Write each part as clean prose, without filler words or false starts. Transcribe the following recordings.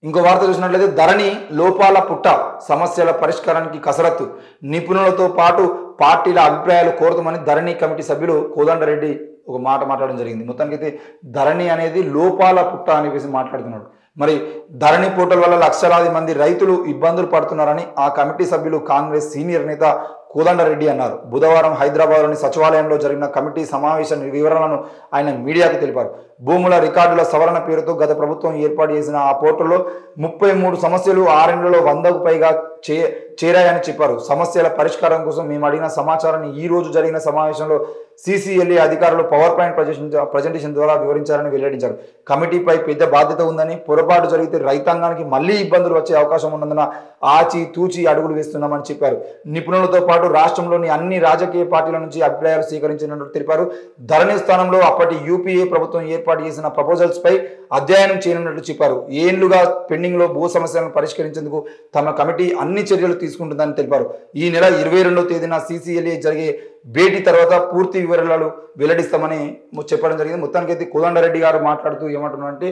ఇంకో వార్త చూసినట్లయితే ధరణి లోపాల పుట్ట సమస్యల పరిష్కారానికి కసరత్తు నిపుణులతో పాటు పార్టీల అభిప్రాయాలు కోరుతామని ధరణి కమిటీ సభ్యులు కోదండరెడ్డి ఒక మాట మాట్లాడడం జరిగింది. మొత్తానికైతే ధరణి అనేది లోపాల పుట్ట అనేసి మాట్లాడుతున్నాడు. మరి ధరణి పోర్టల్ వల్ల లక్షలాది మంది రైతులు ఇబ్బందులు పడుతున్నారని ఆ కమిటీ సభ్యులు కాంగ్రెస్ సీనియర్ నేత కోదండరెడ్డి అన్నారు. బుధవారం హైదరాబాద్లోని సచివాలయంలో జరిగిన కమిటీ సమావేశ వివరాలను ఆయన మీడియాకు తెలిపారు. భూముల రికార్డుల సవరణ పేరుతో గత ప్రభుత్వం ఏర్పాటు చేసిన ఆ పోర్టల్లో 33 సమస్యలు 6 నెలల్లో 100కు పైగా చేరాయని చెప్పారు. సమస్యల పరిష్కారం కోసం మేము అడిగిన సమాచారాన్ని ఈ రోజు జరిగిన సమావేశంలో సిసిఎల్ఏ అధికారులు పవర్ పాయింట్ ప్రజెంటేషన్ ద్వారా వివరించారని వెల్లడించారు. కమిటీపై పెద్ద బాధ్యత ఉందని, పొరపాటు జరిగితే రైతాంగానికి మళ్లీ ఇబ్బందులు వచ్చే అవకాశం ఉన్నందున ఆచి తూచి అడుగులు వేస్తున్నామని చెప్పారు. నిపుణులతో పాటు రాష్ట్రంలోని అన్ని రాజకీయ పార్టీల నుంచి అభిప్రాయాలు స్వీకరించినట్టు తెలిపారు. ధరణి స్థానంలో అప్పటి యూపీఏ ప్రభుత్వం ఏర్పాటు చేసిన ప్రపోజల్స్ పై అధ్యయనం చేయనున్నట్లు చెప్పారు. ఏళ్లుగా పెండింగ్ లో భూ సమస్యలను పరిష్కరించేందుకు తమ కమిటీ అన్ని చర్యలు తీసుకుంటుందని తెలిపారు. ఈ నెల 22వ తేదీన సిసిఎల్ఏ జరిగే భేటీ తర్వాత పూర్తి వివరాలు వెల్లడిస్తామని చెప్పడం జరిగింది. మొత్తానికైతే కోదండరెడ్డి గారు మాట్లాడుతూ ఏమంటున్నారంటే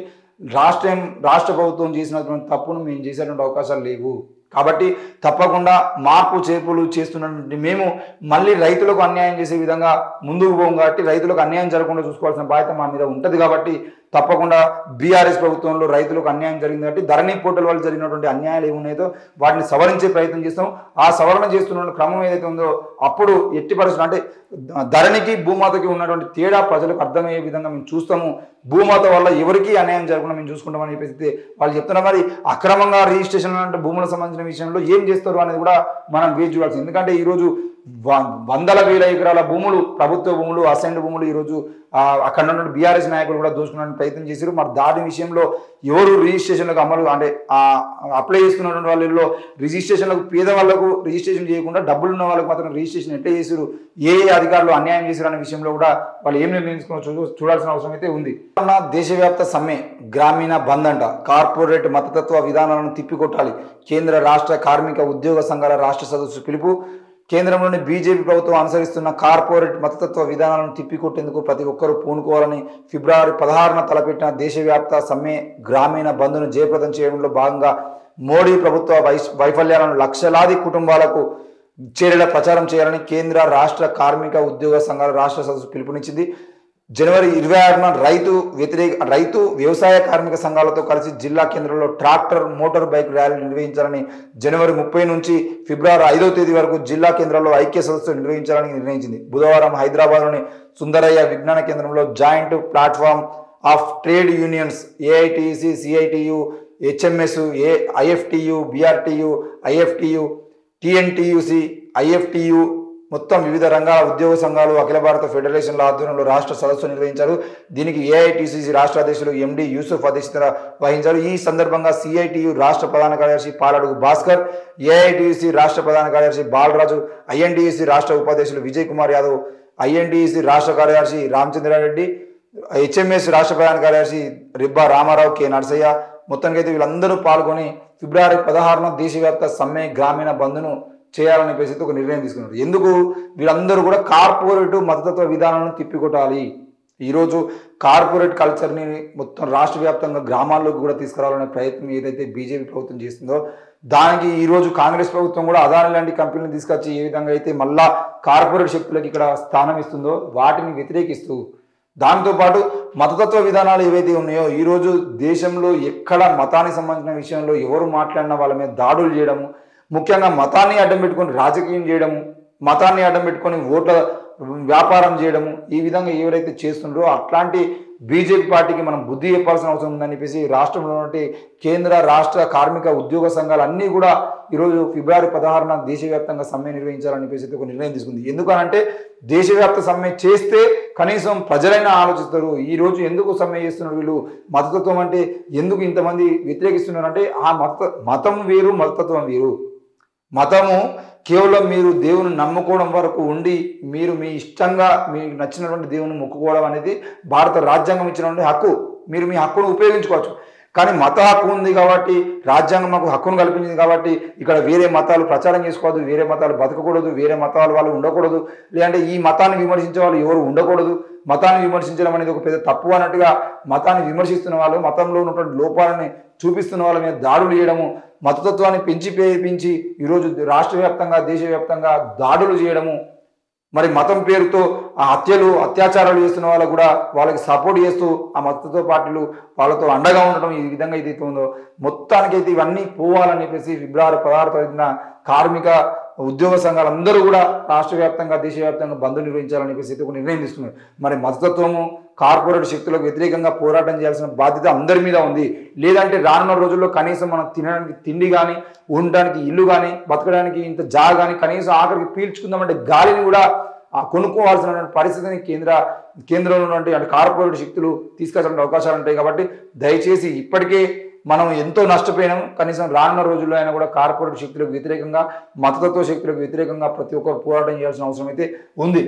రాష్ట్ర ప్రభుత్వం చేసినటువంటి తప్పును మేము చేసేటువంటి అవకాశాలు లేవు, కాబట్టి తప్పకుండా మార్పు చేర్పులు చేస్తున్నటువంటి మేము మళ్ళీ రైతులకు అన్యాయం చేసే విధంగా ముందుకు పోం కాబట్టి రైతులకు అన్యాయం జరగకుండా చూసుకోవాల్సిన బాధ్యత మా మీద ఉంటుంది. కాబట్టి తప్పకుండా బీఆర్ఎస్ ప్రభుత్వంలో రైతులకు అన్యాయం జరిగింది కాబట్టి ధరణి పోర్టల్ వల్ల జరిగినటువంటి అన్యాయాలు ఏమున్నాయో వాటిని సవరించే ప్రయత్నం చేస్తాం. ఆ సవరణ చేస్తున్న క్రమం ఏదైతే ఉందో అప్పుడు ఎట్టి పరిస్థితులు అంటే ధరణికి భూమాతకి ఉన్నటువంటి తేడా ప్రజలకు అర్థమయ్యే విధంగా మేము చూస్తాము. భూమాత వల్ల ఎవరికి అన్యాయం జరగకుండా మేము చూసుకుంటామని చెప్పేసి వాళ్ళు చెప్తున్నారు. మరి అక్రమంగా రిజిస్ట్రేషన్ అంటే భూములకు సంబంధించిన విషయంలో ఏం చేస్తారు అనేది కూడా మనం వేచి చూడాల్సింది. ఎందుకంటే ఈరోజు వందల వేల ఎకరాల భూములు, ప్రభుత్వ భూములు, అసైన్డ్ భూములు ఈరోజు అక్కడ ఉన్న బీఆర్ఎస్ నాయకులు కూడా దోచుకోవడానికి ప్రయత్నం చేశారు. మరి దాని విషయంలో ఎవరు రిజిస్ట్రేషన్లకు అమలు అంటే అప్లై చేసుకున్నటువంటి వాళ్ళలో రిజిస్ట్రేషన్లకు పేదవాళ్లకు రిజిస్ట్రేషన్ చేయకుండా డబ్బులు ఉన్న వాళ్ళకి మాత్రం రిజిస్ట్రేషన్ ఎట్లా చేశారు, ఏ అధికారులు అన్యాయం చేశారు అనే విషయంలో కూడా వాళ్ళు ఏం నిర్ణయించుకున్న చూడాల్సిన అవసరం అయితే ఉంది. దేశవ్యాప్త సమ్మె గ్రామీణ బంద్ అంట, కార్పొరేట్ మతతత్వ విధానాలను తిప్పికొట్టాలి, కేంద్ర రాష్ట్ర కార్మిక ఉద్యోగ సంఘాల రాష్ట్ర సదస్సు పిలుపు. కేంద్రంలోని బీజేపీ ప్రభుత్వం అనుసరిస్తున్న కార్పొరేట్ మతతత్వ విధానాలను తిప్పికొట్టేందుకు ప్రతి ఒక్కరూ పూనుకోవాలని ఫిబ్రవరి 16న తలపెట్టిన దేశవ్యాప్త సమ్మె గ్రామీణ బంద్ను జయప్రదం చేయడంలో భాగంగా మోడీ ప్రభుత్వ వైఫల్యాలను లక్షలాది కుటుంబాలకు చర్యల ప్రచారం చేయాలని కేంద్ర రాష్ట్ర కార్మిక ఉద్యోగ సంఘాల రాష్ట్ర సదస్సు పిలుపునిచ్చింది. జనవరి 26న రైతు వ్యవసాయ కార్మిక సంఘాలతో కలిసి జిల్లా కేంద్రంలో ట్రాక్టర్, మోటార్ బైక్ ర్యాలీ నిర్వహించాలని, జనవరి 30 నుంచి ఫిబ్రవరి 5వ తేదీ వరకు జిల్లా కేంద్రంలో ఐక్య సదస్సు నిర్వహించాలని నిర్ణయించింది. బుధవారం హైదరాబాద్లోని సుందరయ్య విజ్ఞాన కేంద్రంలో joint platform of trade unions AITUC, CITU, HMS, IFTU, BRTU, IFTU, TNTUC, IFTU మొత్తం వివిధ రంగాల ఉద్యోగ సంఘాలు అఖిల భారత ఫెడరేషన్ల ఆధ్వర్యంలో రాష్ట్ర సదస్సు నిర్వహించారు. దీనికి ఏఐటిసిసి రాష్ట్ర అధ్యక్షులు ఎండి యూసుఫ్ అధ్యక్షత వహించారు. ఈ సందర్భంగా సిఐటియు రాష్ట్ర ప్రధాన కార్యదర్శి పాలడుగు భాస్కర్, ఏఐటిసి రాష్ట్ర ప్రధాన కార్యదర్శి బాలరాజు, ఐఎన్డిసి రాష్ట్ర ఉపాధ్యక్షులు విజయ్ కుమార్ యాదవ్, ఐఎన్డిసి రాష్ట్ర కార్యదర్శి రామచంద్రారెడ్డి, హెచ్ఎంఎస్ రాష్ట్ర ప్రధాన కార్యదర్శి రిబ్బా రామారావు, కె నర్సయ్య మొత్తానికైతే వీళ్ళందరూ పాల్గొని ఫిబ్రవరి 16న దేశవ్యాప్త సమ్మె గ్రామీణ బంద్ను చేయాలని చెప్పేసి ఒక నిర్ణయం తీసుకున్నారు. ఎందుకు వీళ్ళందరూ కూడా కార్పొరేట్ మతతత్వ విధానాలను తిప్పికొట్టాలి. ఈరోజు కార్పొరేట్ కల్చర్ని మొత్తం రాష్ట్ర వ్యాప్తంగా గ్రామాల్లోకి కూడా తీసుకురావాలనే ప్రయత్నం ఏదైతే బీజేపీ ప్రభుత్వం చేస్తుందో దానికి ఈరోజు కాంగ్రెస్ ప్రభుత్వం కూడా అదాని లాంటి కంపెనీలను తీసుకొచ్చి ఏ విధంగా అయితే మళ్ళా కార్పొరేట్ శక్తులకు ఇక్కడ స్థానం ఇస్తుందో వాటిని వ్యతిరేకిస్తూ దాంతోపాటు మతతత్వ విధానాలు ఏవైతే ఉన్నాయో ఈరోజు దేశంలో ఎక్కడ మతానికి సంబంధించిన విషయంలో ఎవరు మాట్లాడినా వాళ్ళ మీద దాడులు చేయడము, ముఖ్యంగా మతాన్ని అడ్డం పెట్టుకొని రాజకీయం చేయడము, మతాన్ని అడ్డం పెట్టుకొని ఓట్ల వ్యాపారం చేయడము, ఈ విధంగా ఎవరైతే చేస్తుండ్రో అట్లాంటి బీజేపీ పార్టీకి మనం బుద్ధి చెప్పాల్సిన అవసరం ఉందని చెప్పేసి రాష్ట్రంలో ఉన్నటువంటి కేంద్ర రాష్ట్ర కార్మిక ఉద్యోగ సంఘాలు అన్నీ కూడా ఈరోజు ఫిబ్రవరి 16న దేశవ్యాప్తంగా సమ్మె నిర్వహించాలని చెప్పేసి ఒక నిర్ణయం తీసుకుంది. ఎందుకనంటే దేశవ్యాప్త సమ్మె చేస్తే కనీసం ప్రజలైనా ఆలోచిస్తారు. ఈరోజు ఎందుకు సమ్మె చేస్తున్నారు వీళ్ళు, మతతత్వం అంటే ఎందుకు ఇంతమంది వ్యతిరేకిస్తున్నారు అంటే ఆ మతం వేరు, మతతత్వం వేరు. మతము కేవలం మీరు దేవుని నమ్ముకోవడం వరకు ఉండి మీరు మీ ఇష్టంగా మీకు నచ్చినటువంటి దేవుని మొక్కుకోవడం అనేది భారత రాజ్యాంగం ఇచ్చినటువంటి హక్కు. మీరు మీ హక్కును ఉపయోగించుకోవచ్చు. కానీ మత హక్కు ఉంది కాబట్టి రాజ్యాంగం మాకు హక్కును కల్పించింది కాబట్టి ఇక్కడ వేరే మతాలు ప్రచారం చేసుకోవద్దు, వేరే మతాలు బతకకూడదు, వేరే మతాల వాళ్ళు ఉండకూడదు, లేదంటే ఈ మతాన్ని విమర్శించే వాళ్ళు ఎవరు ఉండకూడదు, మతాన్ని విమర్శించడం అనేది ఒక పెద్ద తప్పు అన్నట్టుగా మతాన్ని విమర్శిస్తున్న వాళ్ళు, మతంలో ఉన్నటువంటి లోపాలని చూపిస్తున్న వాళ్ళ మీద దాడులు చేయడము, మతతత్వాన్ని పెంచి ఈరోజు రాష్ట్ర వ్యాప్తంగా దేశవ్యాప్తంగా దాడులు చేయడము, మరి మతం పేరుతో ఆ హత్యలు అత్యాచారాలు చేస్తున్న వాళ్ళకు కూడా వాళ్ళకి సపోర్ట్ చేస్తూ ఆ మతతో పార్టీలు వాళ్ళతో అండగా ఉండడం ఈ విధంగా ఏదైతే ఉందో మొత్తానికైతే ఇవన్నీ పోవాలని చెప్పేసి ఫిబ్రవరి 16వ తేదీన కార్మిక ఉద్యోగ సంఘాలు అందరూ కూడా రాష్ట్ర వ్యాప్తంగా దేశవ్యాప్తంగా బంద్ నిర్వహించాలని చెప్పేసి ఒక నిర్ణయం తీసుకున్నారు. మరి మతతత్వము కార్పొరేట్ శక్తులకు వ్యతిరేకంగా పోరాటం చేయాల్సిన బాధ్యత అందరి మీద ఉంది. లేదంటే రానున్న రోజుల్లో కనీసం మనం తినడానికి తిండి కానీ, ఉండడానికి ఇల్లు కానీ, బతకడానికి ఇంత జాగ కానీ, కనీసం ఆఖరికి పీల్చుకుందామంటే గాలిని కూడా కొనుక్కోవాల్సిన పరిస్థితిని కేంద్రంలో ఉన్నటువంటి కార్పొరేట్ శక్తులు తీసుకొచ్చే అవకాశాలు ఉంటాయి. కాబట్టి దయచేసి ఇప్పటికే మనం ఎంతో నష్టపోయినాం, కనీసం రానున్న రోజుల్లో అయినా కూడా కార్పొరేట్ శక్తులకు వ్యతిరేకంగా, మతతత్వ శక్తులకు వ్యతిరేకంగా ప్రతి ఒక్కరు పోరాటం చేయాల్సిన అవసరం అయితే ఉంది.